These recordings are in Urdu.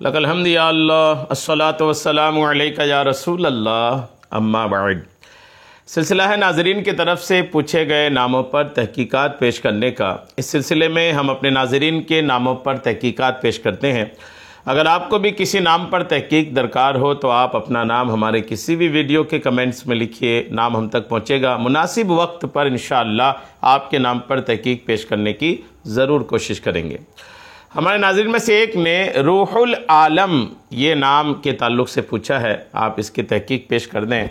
لک الحمد یا اللہ الصلاۃ والسلام علیک یا رسول اللہ اما بعد۔ سلسلہ ہے ناظرین کی طرف سے پوچھے گئے ناموں پر تحقیقات پیش کرنے کا۔ اس سلسلے میں ہم اپنے ناظرین کے ناموں پر تحقیقات پیش کرتے ہیں۔ اگر آپ کو بھی کسی نام پر تحقیق درکار ہو تو آپ اپنا نام ہمارے کسی بھی ویڈیو کے کمنٹس میں لکھیے، نام ہم تک پہنچے گا۔ مناسب وقت پر انشاءاللہ آپ کے نام پر تحقیق پیش کرنے کی ضرور کوشش کریں گے۔ ہمارے ناظرین میں سے ایک نے روح العالم یہ نام کے تعلق سے پوچھا ہے، آپ اس کی تحقیق پیش کر دیں۔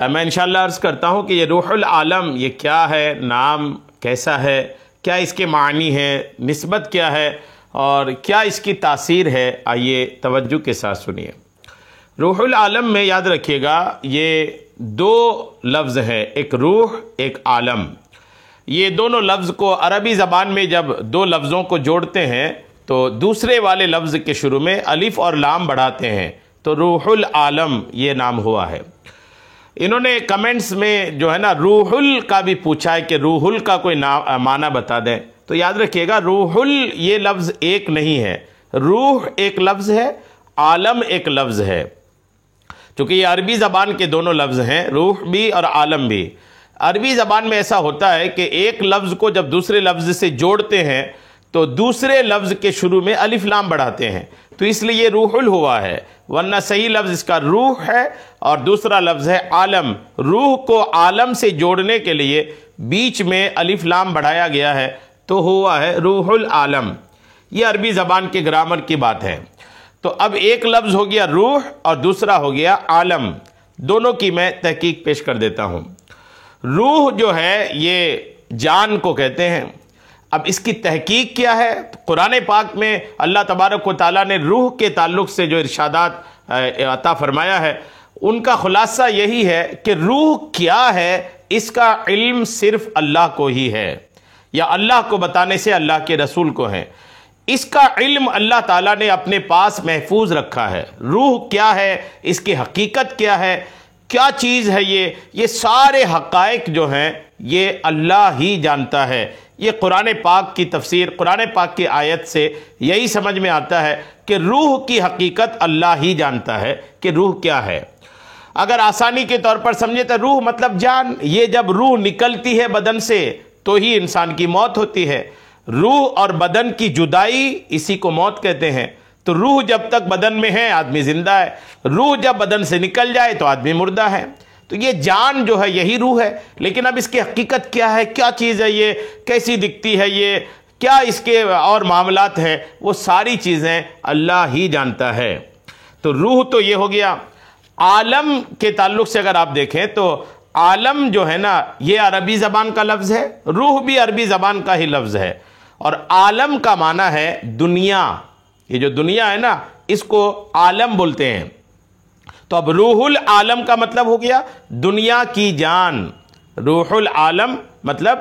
میں انشاءاللہ عرض کرتا ہوں کہ یہ روح العالم یہ کیا ہے، نام کیسا ہے، کیا اس کے معنی ہے، نسبت کیا ہے اور کیا اس کی تاثیر ہے، آئیے توجہ کے ساتھ سنیے۔ روح العالم میں یاد رکھیے گا یہ دو لفظ ہیں، ایک روح ایک عالم۔ یہ دونوں لفظ کو عربی زبان میں جب دو لفظوں کو جوڑتے ہیں تو دوسرے والے لفظ کے شروع میں الف اور لام بڑھاتے ہیں تو روح العالم یہ نام ہوا ہے۔ انہوں نے کمنٹس میں جو ہے نا روح ال کا بھی پوچھا ہے کہ روح ال کا کوئی معنی بتا دیں، تو یاد رکھیے گا روح ال یہ لفظ ایک نہیں ہے، روح ایک لفظ ہے، عالم ایک لفظ ہے۔ چونکہ یہ عربی زبان کے دونوں لفظ ہیں، روح بھی اور عالم بھی۔ عربی زبان میں ایسا ہوتا ہے کہ ایک لفظ کو جب دوسرے لفظ سے جوڑتے ہیں تو دوسرے لفظ کے شروع میں الف لام بڑھاتے ہیں، تو اس لیے یہ روح ال ہوا ہے، ورنہ صحیح لفظ اس کا روح ہے اور دوسرا لفظ ہے عالم۔ روح کو عالم سے جوڑنے کے لیے بیچ میں الف لام بڑھایا گیا ہے تو ہوا ہے روح العالم۔ یہ عربی زبان کے گرامر کی بات ہے۔ تو اب ایک لفظ ہو گیا روح اور دوسرا ہو گیا عالم، دونوں کی میں تحقیق پیش کر دیتا ہوں۔ روح جو ہے یہ جان کو کہتے ہیں۔ اب اس کی تحقیق کیا ہے؟ قرآن پاک میں اللہ تبارک و تعالیٰ نے روح کے تعلق سے جو ارشادات عطا فرمایا ہے ان کا خلاصہ یہی ہے کہ روح کیا ہے اس کا علم صرف اللہ کو ہی ہے، یا اللہ کو بتانے سے اللہ کے رسول کو ہے۔ اس کا علم اللہ تعالیٰ نے اپنے پاس محفوظ رکھا ہے۔ روح کیا ہے، اس کی حقیقت کیا ہے، کیا چیز ہے یہ سارے حقائق جو ہیں یہ اللہ ہی جانتا ہے۔ یہ قرآن پاک کی تفسیر، قرآن پاک کی آیت سے یہی سمجھ میں آتا ہے کہ روح کی حقیقت اللہ ہی جانتا ہے کہ روح کیا ہے۔ اگر آسانی کے طور پر سمجھے تو روح مطلب جان، یہ جب روح نکلتی ہے بدن سے تو ہی انسان کی موت ہوتی ہے۔ روح اور بدن کی جدائی اسی کو موت کہتے ہیں۔ تو روح جب تک بدن میں ہے آدمی زندہ ہے، روح جب بدن سے نکل جائے تو آدمی مردہ ہے۔ تو یہ جان جو ہے یہی روح ہے، لیکن اب اس کی حقیقت کیا ہے، کیا چیز ہے، یہ کیسی دکھتی ہے، یہ کیا اس کے اور معاملات ہیں، وہ ساری چیزیں اللہ ہی جانتا ہے۔ تو روح تو یہ ہو گیا۔ عالم کے تعلق سے اگر آپ دیکھیں تو عالم جو ہے نا یہ عربی زبان کا لفظ ہے، روح بھی عربی زبان کا ہی لفظ ہے، اور عالم کا معنی ہے دنیا۔ یہ جو دنیا ہے نا اس کو عالم بولتے ہیں۔ تو اب روح العالم کا مطلب ہو گیا دنیا کی جان۔ روح العالم مطلب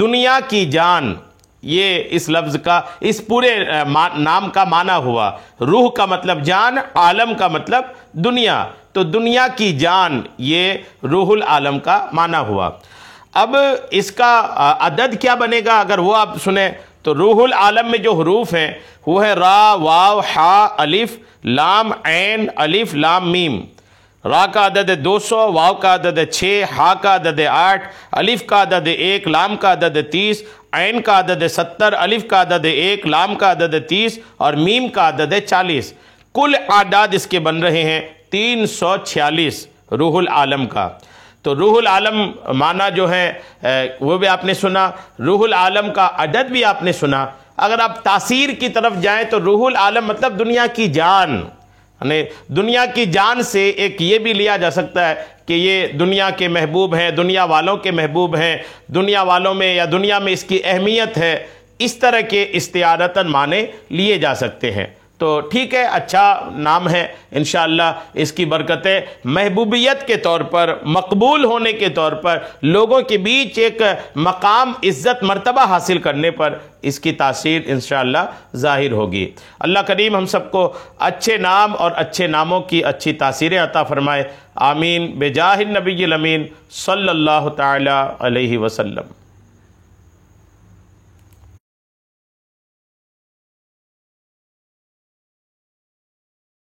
دنیا کی جان، یہ اس لفظ کا اس پورے نام کا معنی ہوا۔ روح کا مطلب جان، عالم کا مطلب دنیا، تو دنیا کی جان یہ روح العالم کا معنی ہوا۔ اب اس کا عدد کیا بنے گا اگر وہ آپ سنیں تو روح العالم میں جو حروف ہیں وہ ہے را، واو، حا، الف، لام، عین، الف، لام، میم۔ را کا عدد ہے 200، واو کا عدد ہے 6، حا کا عدد ہے 8، الف کا عدد ہے 1، لام کا عدد ہے 30، عین کا عدد ہے 70، الف کا عدد ہے 1، لام کا عدد ہے 30 اور میم کا عدد ہے 40۔ کل اعداد اس کے بن رہے ہیں 346 روح العالم کا۔ تو روح العالم معنی جو ہے وہ بھی آپ نے سنا، روح العالم کا عدد بھی آپ نے سنا۔ اگر آپ تاثیر کی طرف جائیں تو روح العالم مطلب دنیا کی جان، یعنی دنیا کی جان سے ایک یہ بھی لیا جا سکتا ہے کہ یہ دنیا کے محبوب ہیں، دنیا والوں کے محبوب ہیں، دنیا والوں میں یا دنیا میں اس کی اہمیت ہے، اس طرح کے استعارتاً معنی لیے جا سکتے ہیں۔ تو ٹھیک ہے، اچھا نام ہے، انشاءاللہ اس کی برکتیں محبوبیت کے طور پر، مقبول ہونے کے طور پر، لوگوں کے بیچ ایک مقام، عزت، مرتبہ حاصل کرنے پر اس کی تاثیر انشاءاللہ ظاہر ہوگی۔ اللہ کریم ہم سب کو اچھے نام اور اچھے ناموں کی اچھی تاثیریں عطا فرمائے، آمین بجاہ النبی الامین صلی اللہ تعالی علیہ وسلم۔